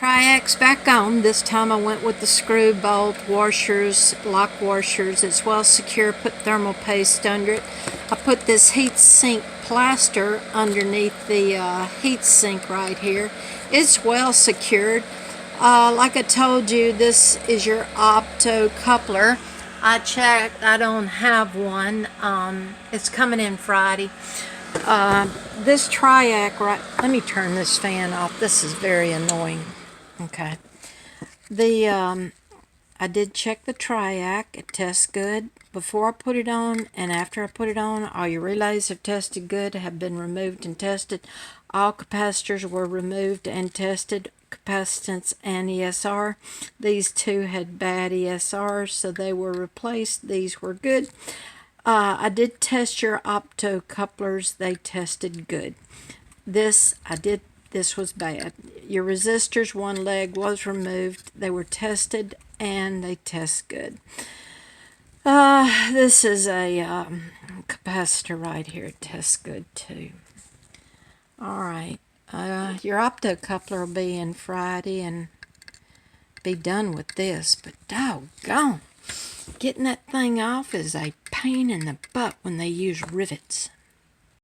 Triac's back on. This time I went with the screw bolt washers, lock washers. It's well secure. Put thermal paste under it. I put this heat sink plaster underneath the heat sink right here. It's well secured. Like I told you, this is your opto coupler. I checked. I don't have one. It's coming in Friday. This Triac, right? Let me turn this fan off. This is very annoying. Okay. I did check the Triac. It tests good. Before I put it on and after I put it on, all your relays have tested good, have been removed and tested. All capacitors were removed and tested, capacitance and ESR. These two had bad ESRs, so they were replaced. These were good. I did test your opto couplers. They tested good. This was bad. Your resistors, one leg was removed. They were tested and they test good. This is a capacitor right here. It tests good too. Alright. Your opto coupler will be in Friday and be done with this. But doggone, getting that thing off is a pain in the butt when they use rivets.